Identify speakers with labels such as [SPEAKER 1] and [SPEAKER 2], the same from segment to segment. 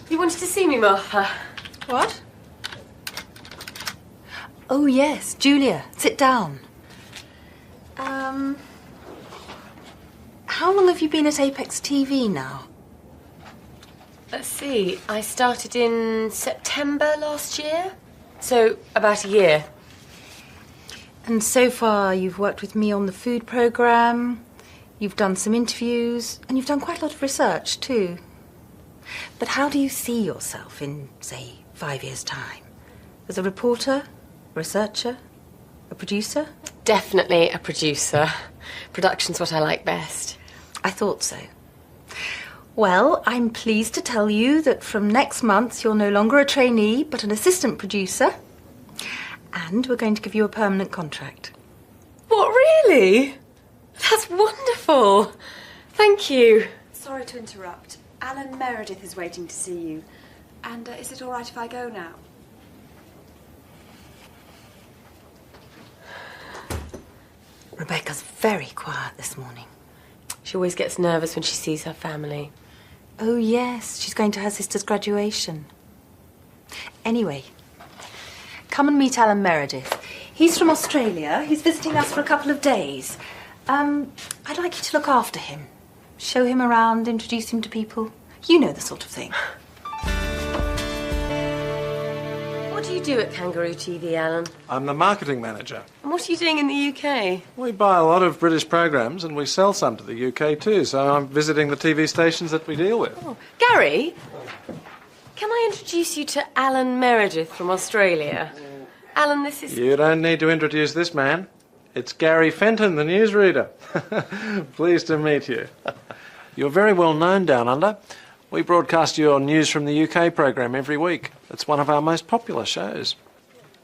[SPEAKER 1] You wanted to see me, Martha?
[SPEAKER 2] What? Oh, yes, Julia, sit down. How long have you been at Apex TV now?
[SPEAKER 1] Let's see, I started in September last year, so about a year.
[SPEAKER 2] And so far you've worked with me on the food programme, you've done some interviews, and you've done quite a lot of research too. But how do you see yourself in, say, 5 years' time? As a reporter, a researcher, a producer?
[SPEAKER 1] Definitely a producer. Production's what I like best.
[SPEAKER 2] I thought so. Well, I'm pleased to tell you that from next month you're no longer a trainee, but an assistant producer. And we're going to give you a permanent contract.
[SPEAKER 1] What, really? That's wonderful. Thank you.
[SPEAKER 3] Sorry to interrupt. Alan Meredith is waiting to see you. And is it all right if I go now?
[SPEAKER 2] Rebecca's very quiet this morning.
[SPEAKER 1] She always gets nervous when she sees her family.
[SPEAKER 2] Oh, yes, she's going to her sister's graduation. Anyway, come and meet Alan Meredith. He's from Australia. He's visiting us for a couple of days. I'd like you to look after him. Show him around, introduce him to people. You know the sort of thing.
[SPEAKER 1] What do you do at Kangaroo TV, Alan?
[SPEAKER 4] I'm the marketing manager.
[SPEAKER 1] And what are you doing in the UK?
[SPEAKER 4] We buy a lot of British programs and we sell some to the UK too, so I'm visiting the TV stations that we deal with.
[SPEAKER 1] Oh, Gary, can I introduce you to Alan Meredith from Australia? Alan, this is...
[SPEAKER 4] You don't need to introduce this man. It's Gary Fenton, the newsreader. Pleased to meet you. You're very well known down under. We broadcast your News from the UK programme every week. It's one of our most popular shows.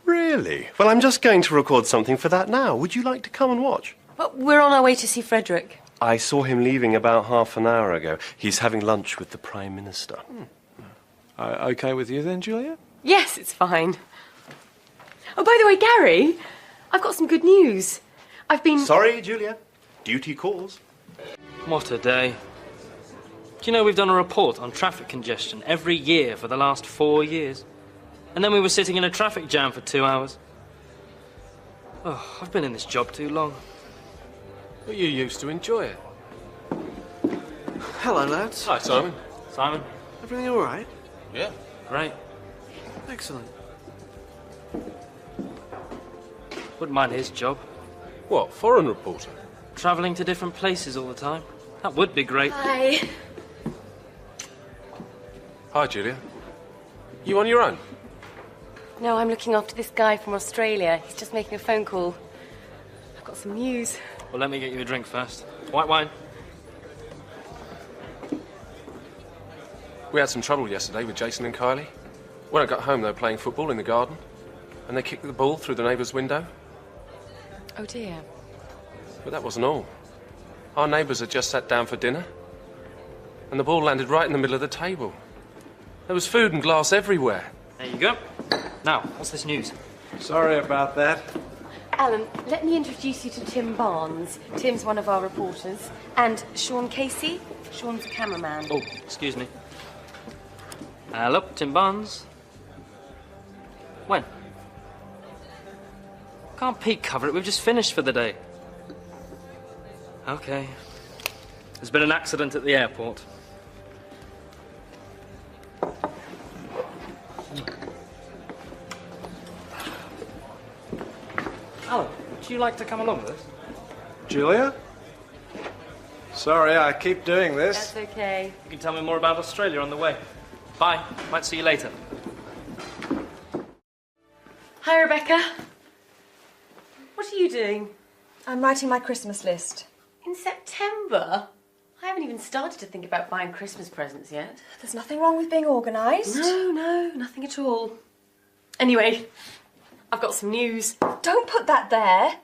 [SPEAKER 5] Really? Well, I'm just going to record something for that now. Would you like to come and watch?
[SPEAKER 1] Well, we're on our way to see Frederick.
[SPEAKER 5] I saw him leaving about half an hour ago. He's having lunch with the Prime Minister.
[SPEAKER 4] OK with you then, Julia?
[SPEAKER 1] Yes, it's fine. Oh, by the way, Gary, I've got some good news. I've been...
[SPEAKER 5] Sorry, Julia. Duty calls.
[SPEAKER 6] What a day. Do you know we've done a report on traffic congestion every year for the last 4 years? And then we were sitting in a traffic jam for 2 hours. Oh, I've been in this job too long.
[SPEAKER 7] But you used to enjoy it. Hello, lads.
[SPEAKER 6] Hi, Simon. Simon?
[SPEAKER 7] Everything all right?
[SPEAKER 6] Yeah. Great.
[SPEAKER 7] Excellent.
[SPEAKER 6] Wouldn't mind his job.
[SPEAKER 7] What, foreign reporter?
[SPEAKER 6] Travelling to different places all the time. That would be great.
[SPEAKER 1] Hi.
[SPEAKER 7] Hi, Julia. You on your own?
[SPEAKER 1] No, I'm looking after this guy from Australia. He's just making a phone call. I've got some news.
[SPEAKER 6] Well, let me get you a drink first. White wine.
[SPEAKER 7] We had some trouble yesterday with Jason and Kylie. When I got home, they were playing football in the garden, and they kicked the ball through the neighbour's window.
[SPEAKER 1] Oh, dear.
[SPEAKER 7] But that wasn't all. Our neighbours had just sat down for dinner, and the ball landed right in the middle of the table. There was food and glass everywhere.
[SPEAKER 6] There you go. Now, what's this news?
[SPEAKER 4] Sorry about that.
[SPEAKER 1] Alan, let me introduce you to Tim Barnes. Tim's one of our reporters. And Sean Casey. Sean's the cameraman.
[SPEAKER 6] Oh, excuse me. Hello, Tim Barnes. When? Can't peek cover it, we've just finished for the day. Okay. There's been an accident at the airport. Alan, would you like to come along with us?
[SPEAKER 4] Julia? Sorry, I keep doing this.
[SPEAKER 1] That's okay.
[SPEAKER 6] You can tell me more about Australia on the way. Bye. Might see you later.
[SPEAKER 1] Hi, Rebecca. What are you doing?
[SPEAKER 3] I'm writing my Christmas list.
[SPEAKER 1] In September? I haven't even started to think about buying Christmas presents yet.
[SPEAKER 3] There's nothing wrong with being organised.
[SPEAKER 1] No, nothing at all. Anyway, I've got some news.
[SPEAKER 3] Don't put that there.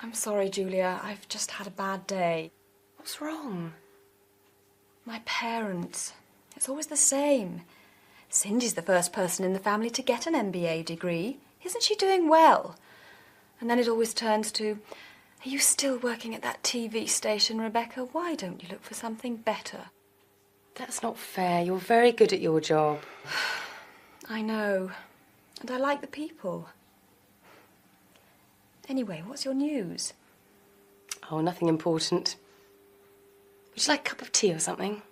[SPEAKER 3] I'm sorry, Julia. I've just had a bad day.
[SPEAKER 1] What's wrong?
[SPEAKER 3] My parents. It's always the same. Cindy's the first person in the family to get an MBA degree. Isn't she doing well? And then it always turns to, Are you still working at that TV station, Rebecca? Why don't you look for something better?
[SPEAKER 1] That's not fair. You're very good at your job.
[SPEAKER 3] I know. And I like the people. Anyway, what's your news?
[SPEAKER 1] Oh, nothing important. Would you like a cup of tea or something?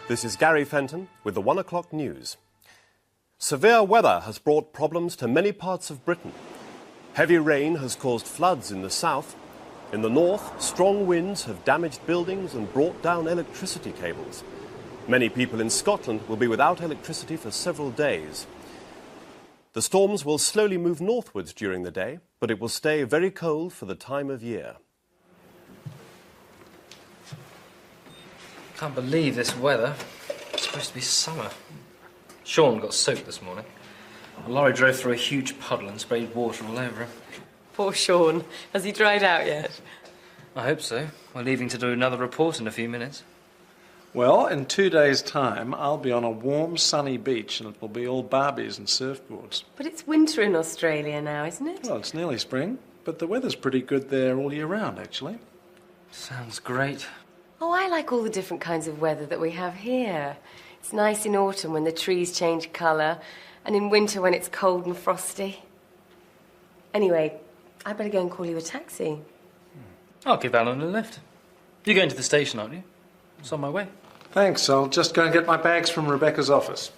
[SPEAKER 5] This is Gary Fenton with the 1 o'clock news. Severe weather has brought problems to many parts of Britain. Heavy rain has caused floods in the south. In the north, strong winds have damaged buildings and brought down electricity cables. Many people in Scotland will be without electricity for several days. The storms will slowly move northwards during the day, but it will stay very cold for the time of year.
[SPEAKER 6] Can't believe this weather. It's supposed to be summer. Sean got soaked this morning. A lorry drove through a huge puddle and sprayed water all over him.
[SPEAKER 1] Poor Sean. Has he dried out yet?
[SPEAKER 6] I hope so. We're leaving to do another report in a few minutes.
[SPEAKER 4] Well, in 2 days' time, I'll be on a warm, sunny beach and it will be all Barbies and surfboards.
[SPEAKER 1] But it's winter in Australia now, isn't it?
[SPEAKER 4] Well, it's nearly spring, but the weather's pretty good there all year round, actually.
[SPEAKER 6] Sounds great.
[SPEAKER 1] Oh, I like all the different kinds of weather that we have here. It's nice in autumn when the trees change colour, and in winter when it's cold and frosty. Anyway, I better go and call you a taxi.
[SPEAKER 6] I'll give Alan a lift. You're going to the station, aren't you? It's on my way.
[SPEAKER 4] Thanks, I'll just go and get my bags from Rebecca's office.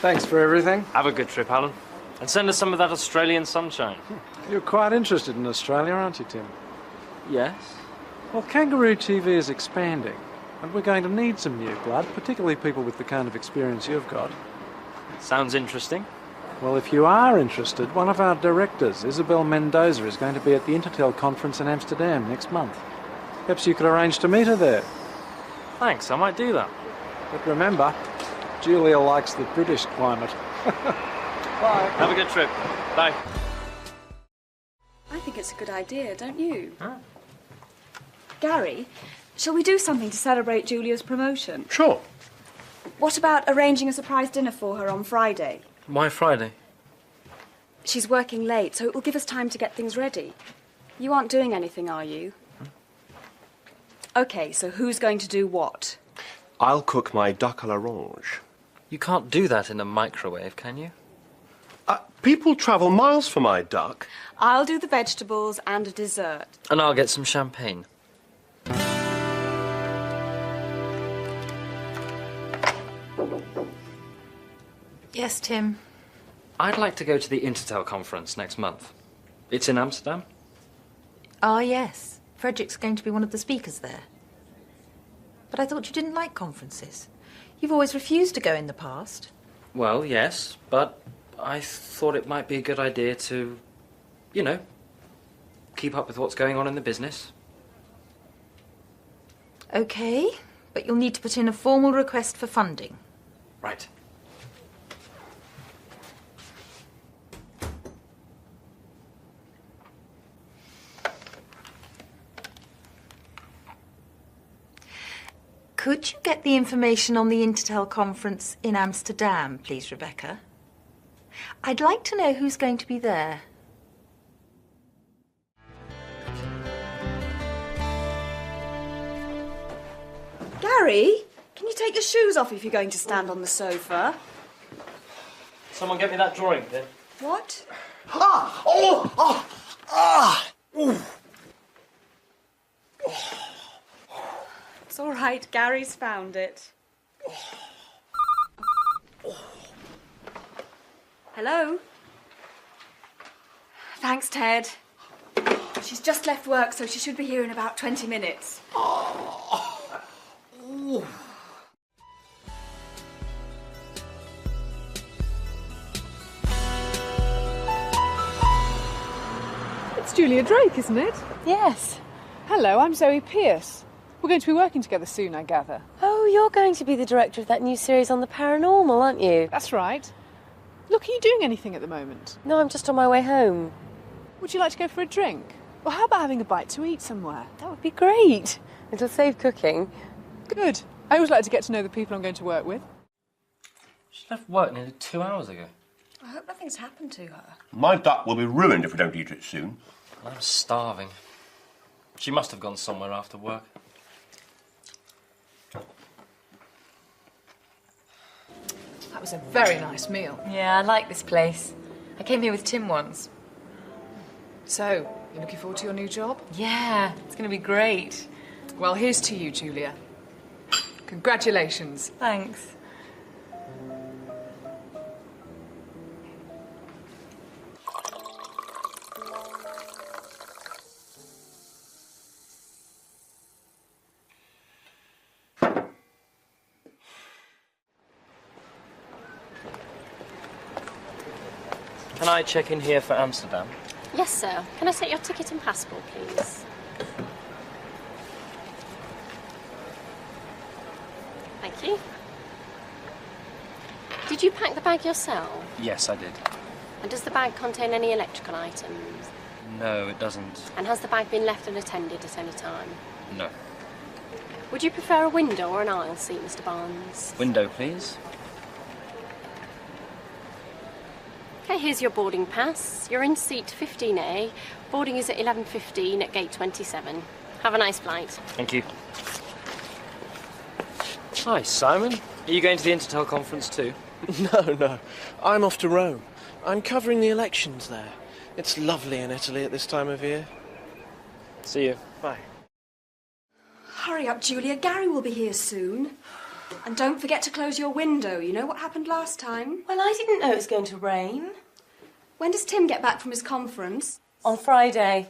[SPEAKER 4] Thanks for everything.
[SPEAKER 6] Have a good trip, Alan. And send us some of that Australian sunshine.
[SPEAKER 4] You're quite interested in Australia, aren't you, Tim?
[SPEAKER 6] Yes?
[SPEAKER 4] Well, Kangaroo TV is expanding, and we're going to need some new blood, particularly people with the kind of experience you've got.
[SPEAKER 6] Sounds interesting.
[SPEAKER 4] Well, if you are interested, one of our directors, Isabel Mendoza, is going to be at the Intertel conference in Amsterdam next month. Perhaps you could arrange to meet her there.
[SPEAKER 6] Thanks, I might do that.
[SPEAKER 4] But remember, Julia likes the British climate. Bye.
[SPEAKER 6] Have a good trip. Bye.
[SPEAKER 3] I think it's a good idea, don't you? Huh? Gary, shall we do something to celebrate Julia's promotion?
[SPEAKER 5] Sure.
[SPEAKER 3] What about arranging a surprise dinner for her on Friday?
[SPEAKER 6] Why Friday?
[SPEAKER 3] She's working late, so it will give us time to get things ready. You aren't doing anything, are you? OK, so who's going to do what?
[SPEAKER 5] I'll cook my duck à l'orange.
[SPEAKER 6] You can't do that in a microwave, can you?
[SPEAKER 5] People travel miles for my duck.
[SPEAKER 3] I'll do the vegetables and a dessert.
[SPEAKER 6] And I'll get some champagne.
[SPEAKER 2] Yes, Tim.
[SPEAKER 6] I'd like to go to the Intertel conference next month. It's in Amsterdam.
[SPEAKER 2] Ah, yes. Frederick's going to be one of the speakers there. But I thought you didn't like conferences. You've always refused to go in the past.
[SPEAKER 6] Well, yes, but I thought it might be a good idea to, you know, keep up with what's going on in the business.
[SPEAKER 2] OK, but you'll need to put in a formal request for funding.
[SPEAKER 6] Right.
[SPEAKER 2] Could you get the information on the Intertel conference in Amsterdam, please, Rebecca? I'd like to know who's going to be there.
[SPEAKER 3] Gary, can you take your shoes off if you're going to stand on the sofa?
[SPEAKER 6] Someone get me that drawing, then.
[SPEAKER 3] What?
[SPEAKER 8] Ah! Oh! Ah! Ah! Ooh.
[SPEAKER 3] It's all right, Gary's found it. Hello? Thanks, Ted. She's just left work, so she should be here in about 20 minutes.
[SPEAKER 8] Ooh.
[SPEAKER 9] It's Julia Drake, isn't it?
[SPEAKER 1] Yes.
[SPEAKER 9] Hello, I'm Zoe Pierce. We're going to be working together soon, I gather.
[SPEAKER 1] Oh, you're going to be the director of that new series on the paranormal, aren't you?
[SPEAKER 9] That's right. Look, are you doing anything at the moment?
[SPEAKER 1] No, I'm just on my way home.
[SPEAKER 9] Would you like to go for a drink? Or how about having a bite to eat somewhere?
[SPEAKER 1] That would be great. It'll save cooking.
[SPEAKER 9] Good. I always like to get to know the people I'm going to work with.
[SPEAKER 6] She left work nearly 2 hours ago.
[SPEAKER 1] I hope nothing's happened to her.
[SPEAKER 8] My duck will be ruined if we don't eat it soon.
[SPEAKER 6] I'm starving. She must have gone somewhere after work.
[SPEAKER 9] That was a very nice meal.
[SPEAKER 2] Yeah, I like this place. I came here with Tim once.
[SPEAKER 9] So, you looking forward to your new job?
[SPEAKER 2] Yeah, it's going to be great.
[SPEAKER 9] Well, here's to you, Julia. Congratulations.
[SPEAKER 2] Thanks.
[SPEAKER 6] Can I check in here for Amsterdam?
[SPEAKER 10] Yes, sir. Can I set your ticket and passport, please? Thank you. Did you pack the bag yourself?
[SPEAKER 6] Yes, I did.
[SPEAKER 10] And does the bag contain any electrical items?
[SPEAKER 6] No, it doesn't.
[SPEAKER 10] And has the bag been left unattended at any time?
[SPEAKER 6] No.
[SPEAKER 10] Would you prefer a window or an aisle seat, Mr. Barnes?
[SPEAKER 6] Window, please.
[SPEAKER 10] Okay, here's your boarding pass. You're in seat 15A. Boarding is at 11:15 at gate 27. Have a nice flight.
[SPEAKER 6] Thank you. Hi, Simon. Are you going to the Intertel conference too?
[SPEAKER 11] No. I'm off to Rome. I'm covering the elections there. It's lovely in Italy at this time of year.
[SPEAKER 6] See you.
[SPEAKER 11] Bye.
[SPEAKER 3] Hurry up, Julia. Gary will be here soon. And don't forget to close your window. You know what happened last time?
[SPEAKER 1] Well, I didn't know it was going to rain.
[SPEAKER 3] When does Tim get back from his conference?
[SPEAKER 1] On Friday.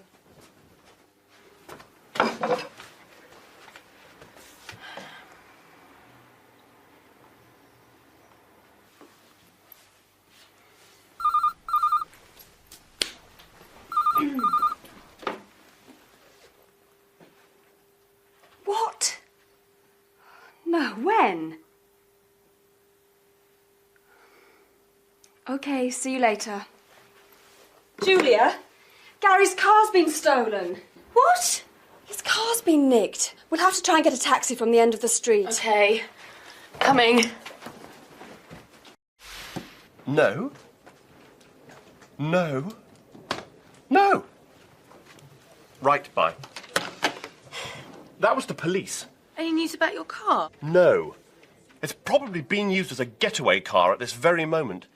[SPEAKER 3] What? No, when? Okay, see you later. Julia, Gary's car's been stolen.
[SPEAKER 1] What?
[SPEAKER 3] His car's been nicked. We'll have to try and get a taxi from the end of the street.
[SPEAKER 1] Okay. Coming.
[SPEAKER 8] No. No. No. Right, bye. That was the police.
[SPEAKER 2] Any news about your car?
[SPEAKER 8] No. It's probably being used as a getaway car at this very moment.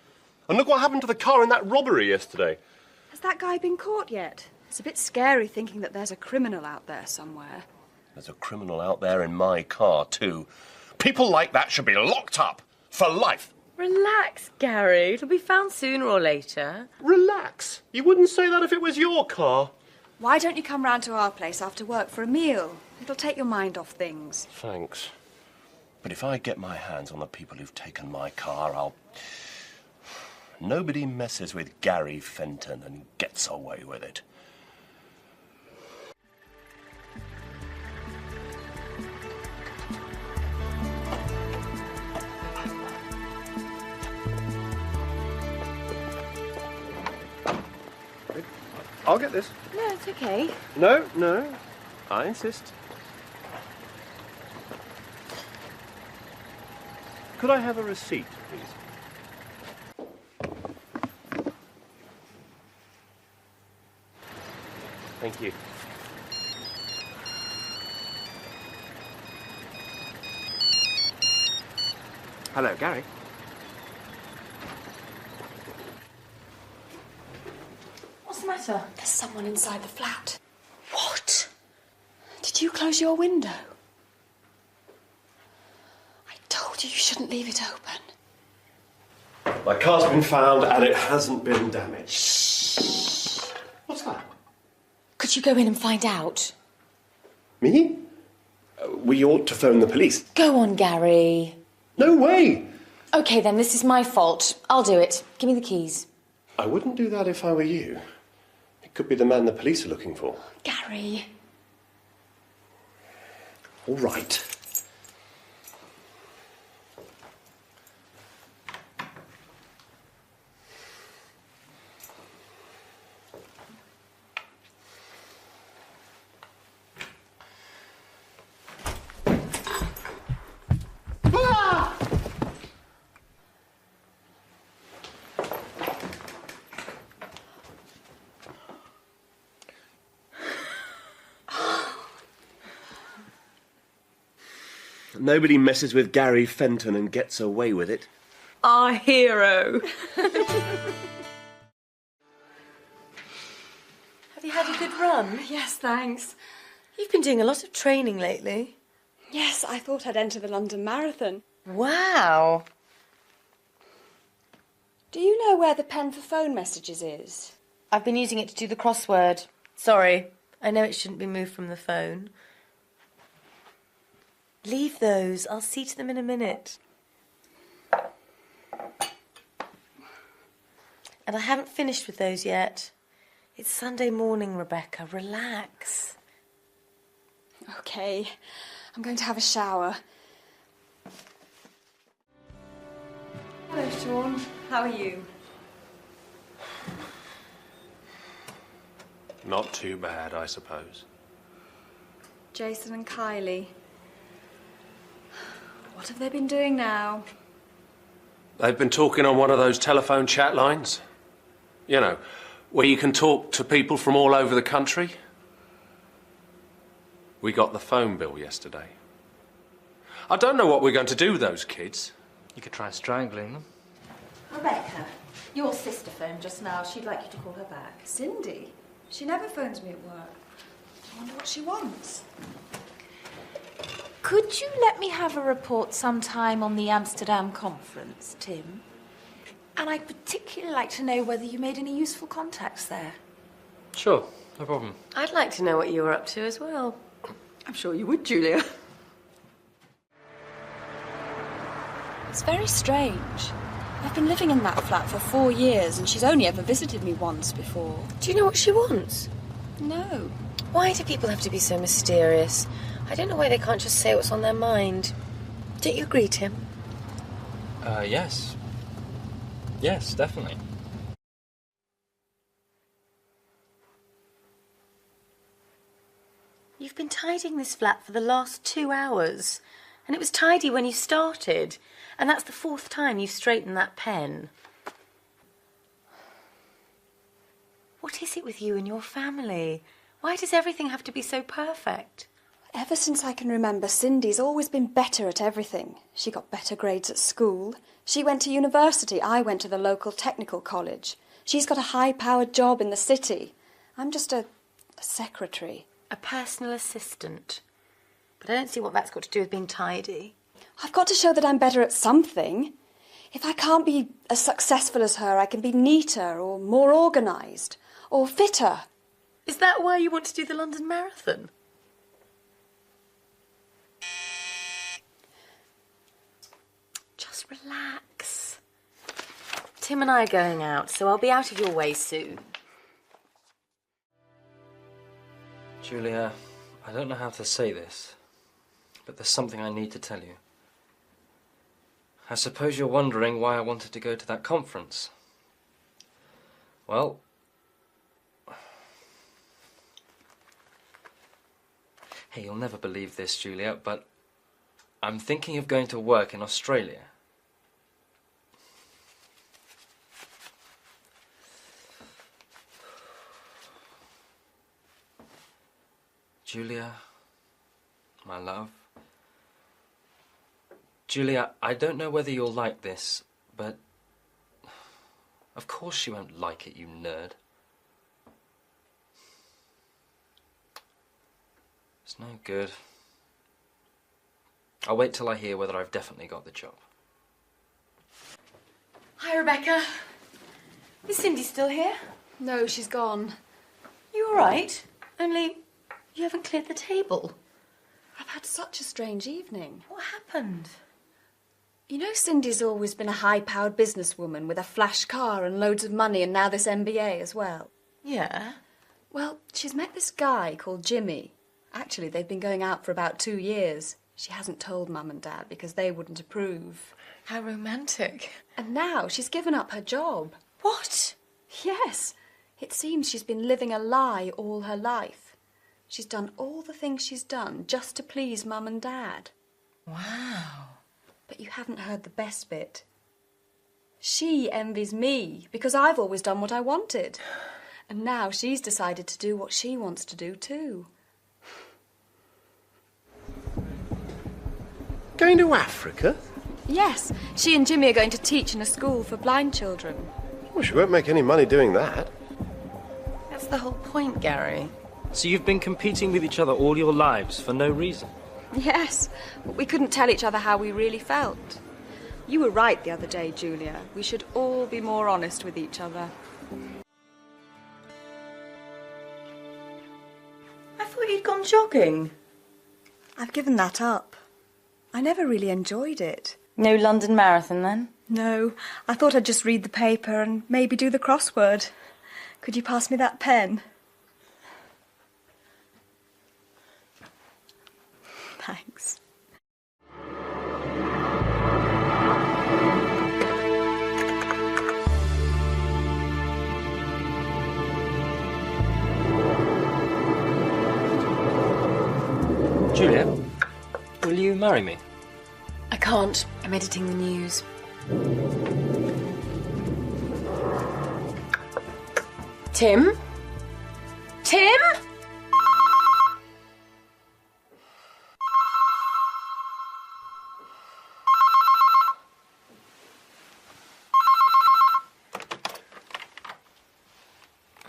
[SPEAKER 8] And look what happened to the car in that robbery yesterday.
[SPEAKER 3] Has that guy been caught yet? It's a bit scary thinking that there's a criminal out there somewhere.
[SPEAKER 8] There's a criminal out there in my car, too. People like that should be locked up for life.
[SPEAKER 1] Relax, Gary. It'll be found sooner or later.
[SPEAKER 8] Relax. You wouldn't say that if it was your car.
[SPEAKER 3] Why don't you come round to our place after work for a meal? It'll take your mind off things.
[SPEAKER 8] Thanks. But if I get my hands on the people who've taken my car, I'll... Nobody messes with Gary Fenton and gets away with it. I'll get this.
[SPEAKER 3] No, it's okay.
[SPEAKER 8] No. I insist. Could I have a receipt, please? Thank you. Hello, Gary.
[SPEAKER 2] What's the matter?
[SPEAKER 3] There's someone inside the flat. What? Did you close your window? I told you shouldn't leave it open.
[SPEAKER 8] My car's been found and it hasn't been damaged. Shh. What's that?
[SPEAKER 2] Could you go in and find out?
[SPEAKER 8] Me? We ought to phone the police.
[SPEAKER 2] Go on, Gary.
[SPEAKER 8] No way!
[SPEAKER 2] OK, then, this is my fault. I'll do it. Give me the keys.
[SPEAKER 8] I wouldn't do that if I were you. It could be the man the police are looking for.
[SPEAKER 3] Gary.
[SPEAKER 8] All right. Nobody messes with Gary Fenton and gets away with it.
[SPEAKER 3] Our hero.
[SPEAKER 2] Have you had a good run?
[SPEAKER 3] Yes, thanks.
[SPEAKER 2] You've been doing a lot of training lately.
[SPEAKER 3] Yes, I thought I'd enter the London Marathon.
[SPEAKER 2] Wow.
[SPEAKER 3] Do you know where the pen for phone messages is?
[SPEAKER 2] I've been using it to do the crossword. Sorry, I know it shouldn't be moved from the phone. Leave those. I'll see to them in a minute. And I haven't finished with those yet. It's Sunday morning, Rebecca. Relax.
[SPEAKER 3] OK. I'm going to have a shower. Hello, Sean. How are you?
[SPEAKER 7] Not too bad, I suppose.
[SPEAKER 3] Jason and Kylie. What have they been doing now?
[SPEAKER 7] They've been talking on one of those telephone chat lines. You know, where you can talk to people from all over the country. We got the phone bill yesterday. I don't know what we're going to do with those kids.
[SPEAKER 6] You could try strangling them.
[SPEAKER 2] Rebecca, your sister phoned just now. She'd like you to call her back.
[SPEAKER 3] Cindy? She never phones me at work. I wonder what she wants.
[SPEAKER 2] Could you let me have a report sometime on the Amsterdam conference, Tim? And I'd particularly like to know whether you made any useful contacts there.
[SPEAKER 6] Sure, no problem.
[SPEAKER 1] I'd like to know what you were up to as well.
[SPEAKER 3] I'm sure you would, Julia. It's very strange. I've been living in that flat for 4 years and she's only ever visited me once before.
[SPEAKER 1] Do you know what she wants?
[SPEAKER 3] No.
[SPEAKER 1] Why do people have to be so mysterious? I don't know why they can't just say what's on their mind. Don't you agree, Tim?
[SPEAKER 6] Yes. Yes, definitely.
[SPEAKER 2] You've been tidying this flat for the last 2 hours. And it was tidy when you started. And that's the 4th time you've straightened that pen. What is it with you and your family? Why does everything have to be so perfect?
[SPEAKER 3] Ever since I can remember, Cindy's always been better at everything. She got better grades at school. She went to university. I went to the local technical college. She's got a high-powered job in the city. I'm just a secretary.
[SPEAKER 2] A personal assistant. But I don't see what that's got to do with being tidy.
[SPEAKER 3] I've got to show that I'm better at something. If I can't be as successful as her, I can be neater or more organised or fitter.
[SPEAKER 2] Is that why you want to do the London Marathon? Just relax. Tim and I are going out, so I'll be out of your way soon.
[SPEAKER 6] Julia, I don't know how to say this, but there's something I need to tell you. I suppose you're wondering why I wanted to go to that conference. Well, hey, you'll never believe this, Julia, but I'm thinking of going to work in Australia. Julia, my love. Julia, I don't know whether you'll like this, but of course she won't like it, you nerd. It's no good. I'll wait till I hear whether I've definitely got the job.
[SPEAKER 2] Hi, Rebecca. Is Cindy still here?
[SPEAKER 3] No, she's gone.
[SPEAKER 2] You all right? Only you haven't cleared the table.
[SPEAKER 3] I've had such a strange evening.
[SPEAKER 2] What happened?
[SPEAKER 3] You know, Cindy's always been a high-powered businesswoman with a flash car and loads of money and now this MBA as well.
[SPEAKER 2] Yeah?
[SPEAKER 3] Well, she's met this guy called Jimmy. Actually, they've been going out for about 2 years. She hasn't told Mum and Dad because they wouldn't approve.
[SPEAKER 1] How romantic.
[SPEAKER 3] And now she's given up her job.
[SPEAKER 2] What?
[SPEAKER 3] Yes. It seems she's been living a lie all her life. She's done all the things she's done just to please Mum and Dad.
[SPEAKER 1] Wow.
[SPEAKER 3] But you haven't heard the best bit. She envies me because I've always done what I wanted. And now she's decided to do what she wants to do too.
[SPEAKER 8] going to Africa?
[SPEAKER 3] Yes, she and Jimmy are going to teach in a school for blind children.
[SPEAKER 8] Well, she won't make any money doing that.
[SPEAKER 1] That's the whole point, Gary.
[SPEAKER 6] So you've been competing with each other all your lives for no reason?
[SPEAKER 3] Yes, but we couldn't tell each other how we really felt. You were right the other day, Julia. We should all be more honest with each other.
[SPEAKER 2] I thought you'd gone jogging.
[SPEAKER 3] I've given that up. I never really enjoyed it.
[SPEAKER 2] No London Marathon, then?
[SPEAKER 3] No, I thought I'd just read the paper and maybe do the crossword. Could you pass me that pen? Thanks.
[SPEAKER 6] Julia, will you marry me?
[SPEAKER 1] I can't. I'm editing the news. Tim? Tim?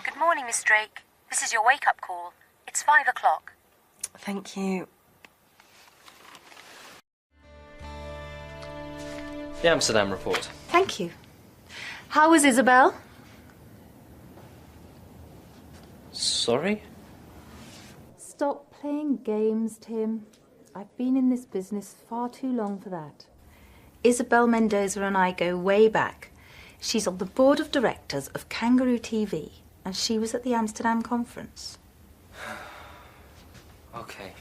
[SPEAKER 2] Good morning, Miss Drake. This is your wake-up call. It's 5 o'clock.
[SPEAKER 1] Thank you.
[SPEAKER 6] The Amsterdam report.
[SPEAKER 2] Thank you. How was Isabel?
[SPEAKER 6] Sorry?
[SPEAKER 12] Stop playing games, Tim. I've been in this business far too long for that.
[SPEAKER 2] Isabel Mendoza and I go way back. She's on the board of directors of Kangaroo TV, and she was at the Amsterdam conference.
[SPEAKER 6] Okay.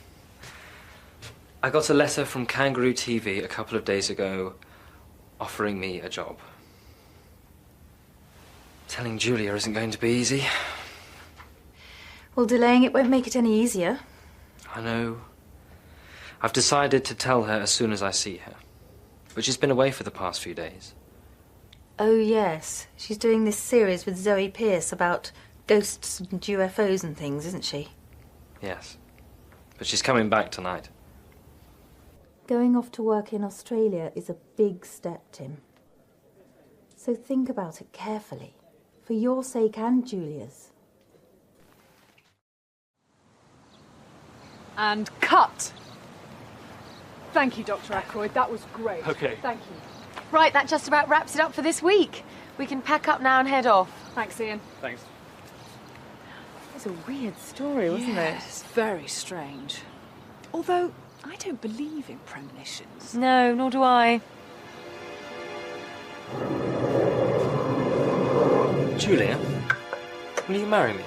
[SPEAKER 6] I got a letter from Kangaroo TV a couple of days ago offering me a job. Telling Julia isn't going to be easy.
[SPEAKER 2] Well, delaying it won't make it any easier.
[SPEAKER 6] I know. I've decided to tell her as soon as I see her. But she's been away for the past few days.
[SPEAKER 2] Oh, yes. She's doing this series with Zoe Pierce about ghosts and UFOs and things, isn't she?
[SPEAKER 6] Yes. But she's coming back tonight.
[SPEAKER 12] Going off to work in Australia is a big step, Tim. So think about it carefully, for your sake and Julia's.
[SPEAKER 9] And cut! Thank you, Dr. Ackroyd. That was great.
[SPEAKER 4] Okay.
[SPEAKER 9] Thank you.
[SPEAKER 1] Right, that just about wraps it up for this week. We can pack up now and head off.
[SPEAKER 9] Thanks, Ian.
[SPEAKER 4] Thanks.
[SPEAKER 1] It was a weird story, wasn't
[SPEAKER 9] Yes, very strange. Although, I don't believe in premonitions.
[SPEAKER 1] it? No, nor do I.
[SPEAKER 6] Julia, will you marry me?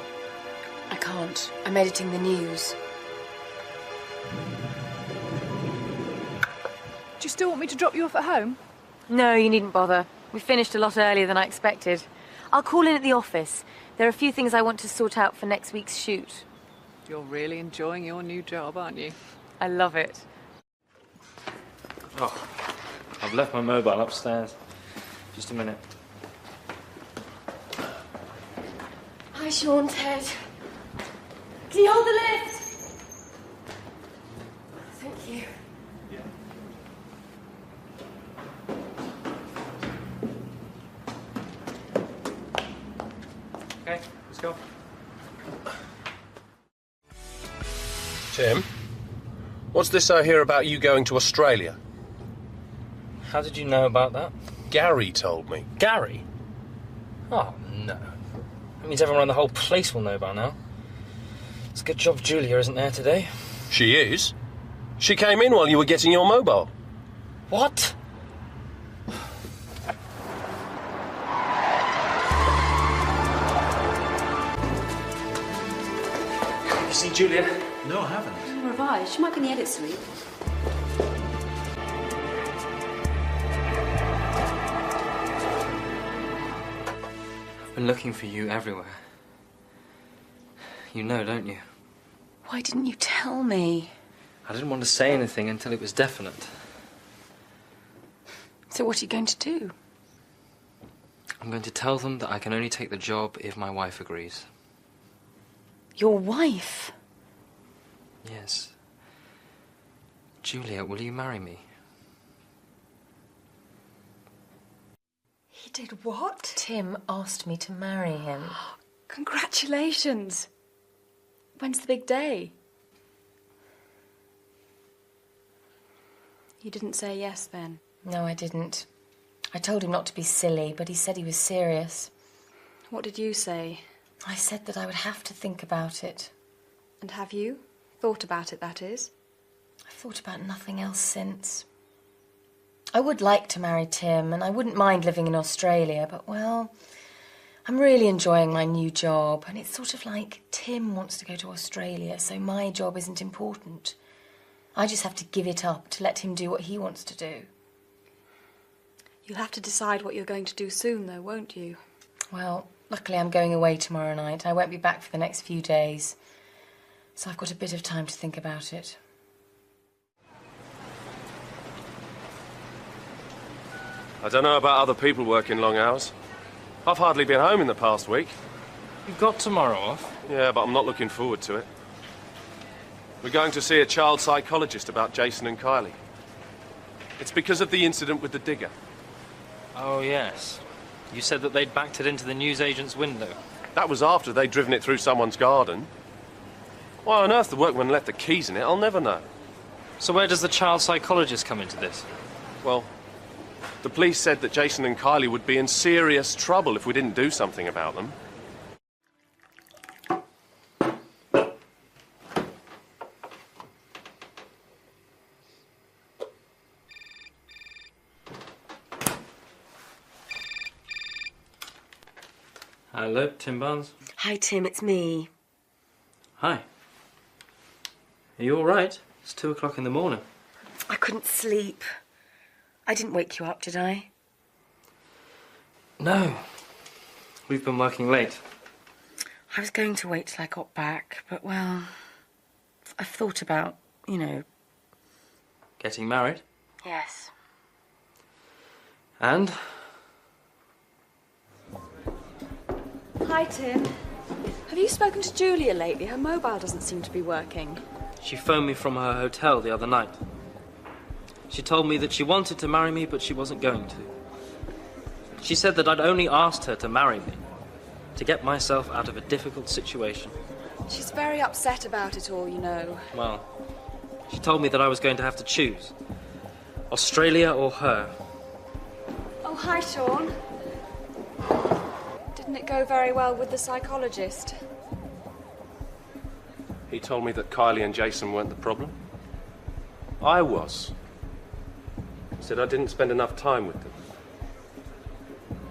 [SPEAKER 1] I can't. I'm editing the news.
[SPEAKER 9] Do you still want me to drop you off at home?
[SPEAKER 1] No, you needn't bother. We finished a lot earlier than I expected. I'll call in at the office. There are a few things I want to sort out for next week's shoot.
[SPEAKER 9] You're really enjoying your new job, aren't you?
[SPEAKER 1] I love it.
[SPEAKER 6] Oh, I've left my mobile upstairs. Just a minute.
[SPEAKER 1] Hi, Sean, Ted. Can you hold the lift? Thank you.
[SPEAKER 6] Okay, let's go.
[SPEAKER 8] Tim, what's this I hear about you going to Australia?
[SPEAKER 6] How did you know about that?
[SPEAKER 8] Gary told me.
[SPEAKER 6] Gary? Oh, no. That means everyone around the whole place will know by now. It's a good job Julia isn't there today.
[SPEAKER 8] She is. She came in while you were getting your mobile.
[SPEAKER 6] What? You see Julia?
[SPEAKER 4] No, I haven't.
[SPEAKER 13] Nor have I. She might be in the edit suite.
[SPEAKER 6] I've been looking for you everywhere. You know, don't you?
[SPEAKER 1] Why didn't you tell me?
[SPEAKER 6] I didn't want to say anything until it was definite.
[SPEAKER 1] So what are you going to do?
[SPEAKER 6] I'm going to tell them that I can only take the job if my wife agrees.
[SPEAKER 1] Your wife?
[SPEAKER 6] Yes. Julia, will you marry me?
[SPEAKER 3] He did what?
[SPEAKER 2] Tim asked me to marry him.
[SPEAKER 3] Congratulations. When's the big day? You didn't say yes then?
[SPEAKER 2] No, I didn't. I told him not to be silly, but he said he was serious.
[SPEAKER 3] What did you say?
[SPEAKER 2] I said that I would have to think about it.
[SPEAKER 3] And have you? Thought about it, that is?
[SPEAKER 2] I've thought about nothing else since. I would like to marry Tim, and I wouldn't mind living in Australia, but, well, I'm really enjoying my new job, and it's sort of like Tim wants to go to Australia, so my job isn't important. I just have to give it up to let him do what he wants to do.
[SPEAKER 3] You'll have to decide what you're going to do soon, though, won't you?
[SPEAKER 2] Well, luckily I'm going away tomorrow night. I won't be back for the next few days, so I've got a bit of time to think about it.
[SPEAKER 7] I don't know about other people working long hours. I've hardly been home in the past week.
[SPEAKER 6] You've got tomorrow off?
[SPEAKER 7] Yeah, but I'm not looking forward to it. We're going to see a child psychologist about Jason and Kylie. It's because of the incident with the digger.
[SPEAKER 6] Oh, yes. You said that they'd backed it into the newsagent's window.
[SPEAKER 7] That was after they'd driven it through someone's garden. Why on earth the workman left the keys in it, I'll never know.
[SPEAKER 6] So where does the child psychologist come into this?
[SPEAKER 7] Well, the police said that Jason and Kylie would be in serious trouble if we didn't do something about them.
[SPEAKER 6] Hello, Tim Barnes.
[SPEAKER 1] Hi, Tim, it's me.
[SPEAKER 6] Hi. Are you all right? It's 2 o'clock in the morning.
[SPEAKER 1] I couldn't sleep. I didn't wake you up, did I?
[SPEAKER 6] No. We've been working late.
[SPEAKER 1] I was going to wait till I got back, but, well, I've thought about, you know...
[SPEAKER 6] Getting married?
[SPEAKER 1] Yes.
[SPEAKER 6] And?
[SPEAKER 3] Hi, Tim. Have you spoken to Julia lately? Her mobile doesn't seem to be working.
[SPEAKER 6] She phoned me from her hotel the other night. She told me that she wanted to marry me, but she wasn't going to. She said that I'd only asked her to marry me, to get myself out of a difficult situation.
[SPEAKER 3] She's very upset about it all, you know.
[SPEAKER 6] Well, she told me that I was going to have to choose. Australia or her.
[SPEAKER 3] Oh, hi, Sean. Didn't it go very well with the psychologist?
[SPEAKER 7] He told me that Kylie and Jason weren't the problem. I was. He said I didn't spend enough time with them.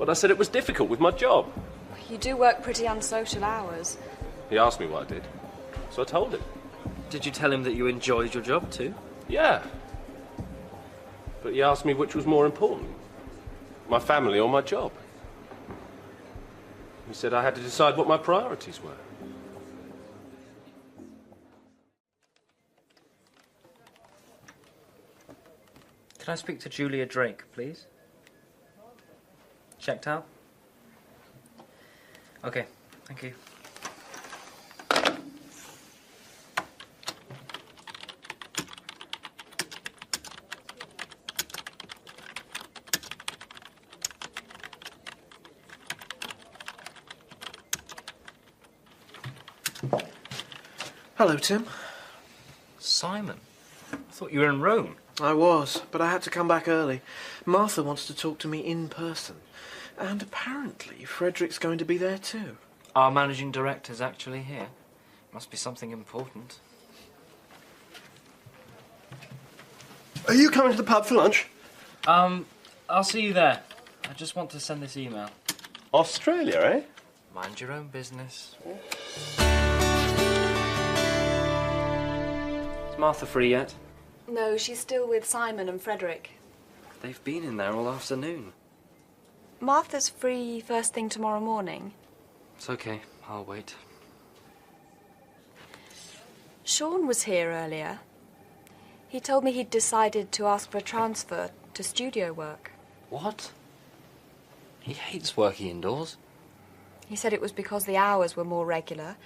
[SPEAKER 7] But I said it was difficult with my job.
[SPEAKER 3] You do work pretty unsocial hours.
[SPEAKER 7] He asked me what I did, so I told him.
[SPEAKER 6] Did you tell him that you enjoyed your job too?
[SPEAKER 7] Yeah. But he asked me which was more important, my family or my job. He said I had to decide what my priorities were.
[SPEAKER 6] Can I speak to Julia Drake, please? Checked out? Okay, thank you.
[SPEAKER 11] Hello, Tim.
[SPEAKER 6] Simon, I thought you were in Rome.
[SPEAKER 11] I was, but I had to come back early. Martha wants to talk to me in person. And apparently Frederick's going to be there too.
[SPEAKER 6] Our managing director's actually here. Must be something important.
[SPEAKER 8] Are you coming to the pub for lunch?
[SPEAKER 6] I'll see you there. I just want to send this email.
[SPEAKER 8] Australia, eh?
[SPEAKER 6] Mind your own business. Is Martha free yet?
[SPEAKER 3] No, she's still with Simon and Frederick.
[SPEAKER 6] They've been in there all afternoon.
[SPEAKER 3] Martha's free first thing tomorrow morning.
[SPEAKER 6] It's okay. I'll wait.
[SPEAKER 3] Sean was here earlier. He told me he'd decided to ask for a transfer to studio work.
[SPEAKER 6] What? He hates working indoors.
[SPEAKER 3] He said it was because the hours were more regular,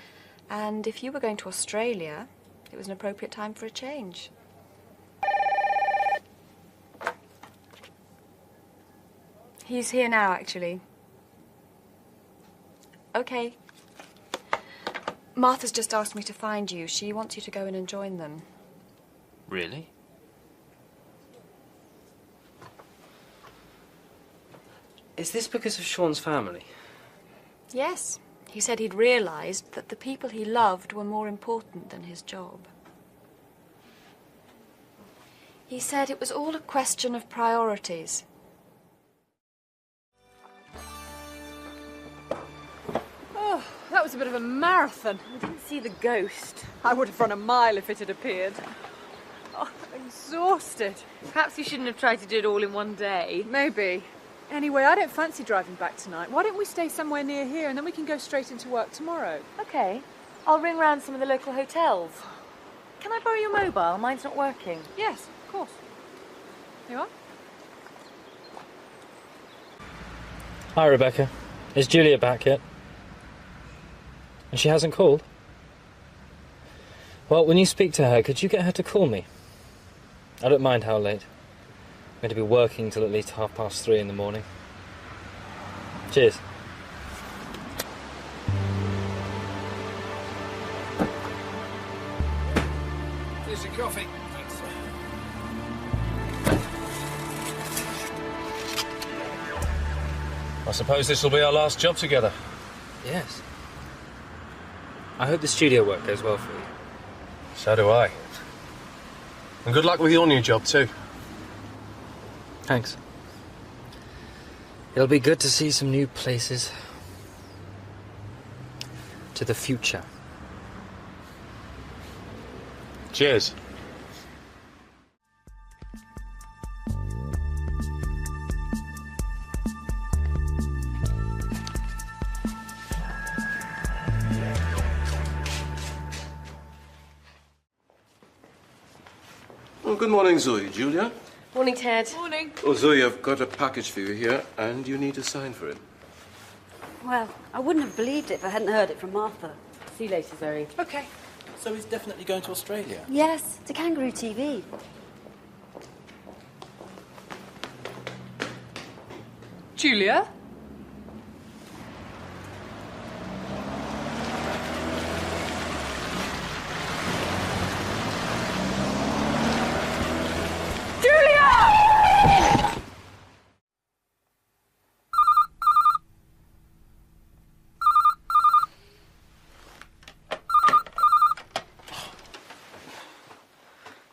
[SPEAKER 3] and if you were going to Australia, it was an appropriate time for a change. He's here now, actually. OK. Martha's just asked me to find you. She wants you to go in and join them.
[SPEAKER 6] Really? Is this because of Sean's family?
[SPEAKER 3] Yes. He said he'd realised that the people he loved were more important than his job. He said it was all a question of priorities.
[SPEAKER 9] Oh, that was a bit of a marathon.
[SPEAKER 1] I didn't see the ghost.
[SPEAKER 9] I would have run a mile if it had appeared. Oh, I'm exhausted.
[SPEAKER 1] Perhaps you shouldn't have tried to do it all in one day.
[SPEAKER 9] Maybe. Anyway, I don't fancy driving back tonight. Why don't we stay somewhere near here and then we can go straight into work tomorrow?
[SPEAKER 1] OK. I'll ring round some of the local hotels. Can I borrow your mobile? Mine's not working.
[SPEAKER 9] Yes, of course. You are?
[SPEAKER 6] Hi, Rebecca. Is Julia back yet? And she hasn't called? Well, when you speak to her, could you get her to call me? I don't mind how late. I'm going to be working till at least 3:30 in the morning. Cheers.
[SPEAKER 4] Here's your coffee.
[SPEAKER 7] I suppose this will be our last job together.
[SPEAKER 6] Yes. I hope the studio work goes well for you.
[SPEAKER 7] So do I. And good luck with your new job, too.
[SPEAKER 6] Thanks. It'll be good to see some new places. To the future.
[SPEAKER 7] Cheers.
[SPEAKER 14] Well, good morning, Zoe. Julia?
[SPEAKER 1] Morning, Ted.
[SPEAKER 9] Morning.
[SPEAKER 14] Oh, Zoe, I've got a package for you here, and you need to sign for it.
[SPEAKER 13] Well, I wouldn't have believed it if I hadn't heard it from Martha.
[SPEAKER 1] See you later, Zoe.
[SPEAKER 11] OK. So he's definitely going to Australia?
[SPEAKER 13] Yes, to Kangaroo TV.
[SPEAKER 9] Julia?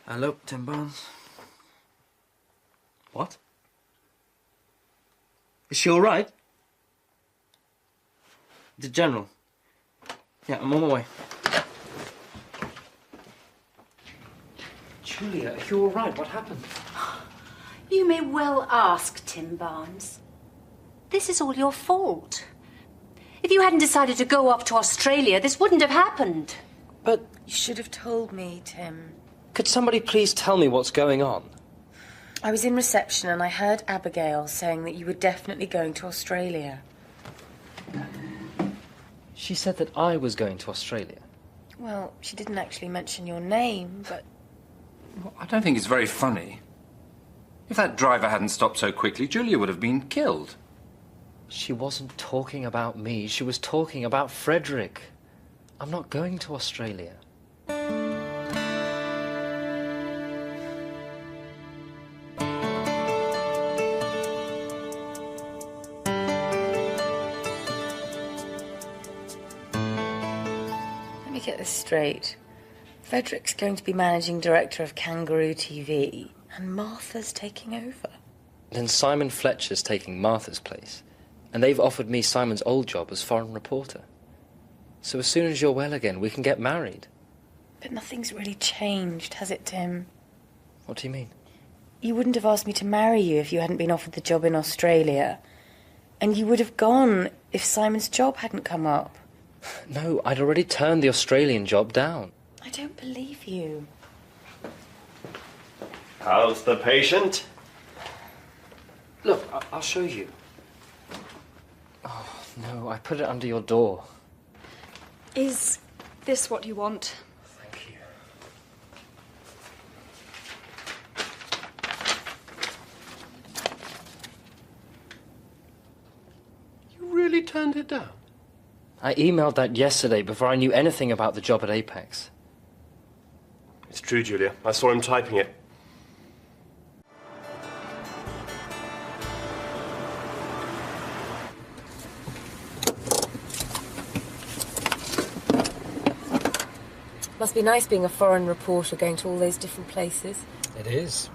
[SPEAKER 11] Hello, Tim Barnes.
[SPEAKER 6] What? Is she all right? The General. Yeah, I'm on my way. Julia, are you all right? What happened?
[SPEAKER 13] You may well ask, Tim Barnes. This is all your fault. If you hadn't decided to go off to Australia, this wouldn't have happened.
[SPEAKER 6] But
[SPEAKER 1] You should have told me, Tim.
[SPEAKER 6] could somebody please tell me what's going on?
[SPEAKER 1] I was in reception and I heard Abigail saying that you were definitely going to Australia.
[SPEAKER 6] She said that I was going to Australia.
[SPEAKER 1] Well, she didn't actually mention your name, but...
[SPEAKER 15] Well, I don't think it's very funny. If that driver hadn't stopped so quickly, Julia would have been killed.
[SPEAKER 6] She wasn't talking about me. She was talking about Frederick. I'm not going to Australia.
[SPEAKER 1] Let me get this straight. Frederick's going to be managing director of Kangaroo TV, and Martha's taking over.
[SPEAKER 6] Then Simon Fletcher's taking Martha's place, and they've offered me Simon's old job as foreign reporter. So as soon as you're well again, we can get married.
[SPEAKER 1] But nothing's really changed, has it, Tim?
[SPEAKER 6] What do you mean?
[SPEAKER 1] You wouldn't have asked me to marry you if you hadn't been offered the job in Australia. And you would have gone if Simon's job hadn't come up.
[SPEAKER 6] No, I'd already turned the Australian job down.
[SPEAKER 1] I don't believe you.
[SPEAKER 5] How's the patient?
[SPEAKER 6] Look, I'll show you. Oh, no, I put it under your door.
[SPEAKER 3] Is this what you want?
[SPEAKER 6] Thank you.
[SPEAKER 7] really turned it down?
[SPEAKER 6] I emailed that yesterday before I knew anything about the job at Apex.
[SPEAKER 8] It's true, Julia. I saw him typing it.
[SPEAKER 1] Must be nice being a foreign reporter going to all those different places.
[SPEAKER 6] It is.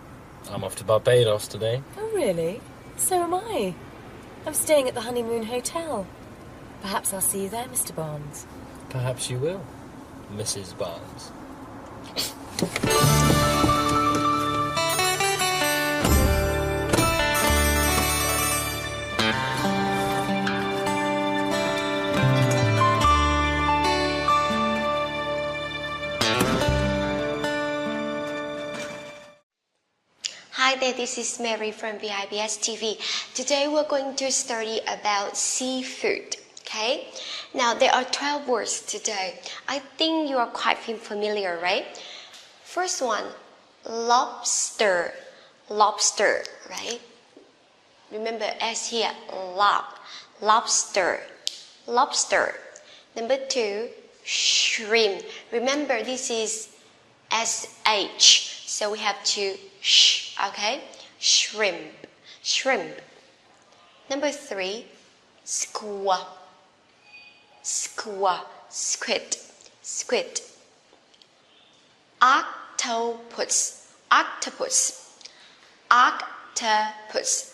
[SPEAKER 6] I'm off to Barbados today.
[SPEAKER 1] Oh, really? So am I. I'm staying at the Honeymoon Hotel. Perhaps I'll see you there, Mr. Barnes.
[SPEAKER 6] Perhaps you will, Mrs. Barnes.
[SPEAKER 16] Hi there, this is Mary from VIBS TV. Today we're going to study about seafood, okay? Now there are 12 words today. I think you are quite familiar, right? First one, lobster. Lobster, right? Remember S here, lobster. Lobster. Number 2, shrimp. Remember this is SH, so we have to sh, okay? Shrimp. Shrimp. Number 3, squid. Squid. Squid. Octopus. Octopus. Octopus.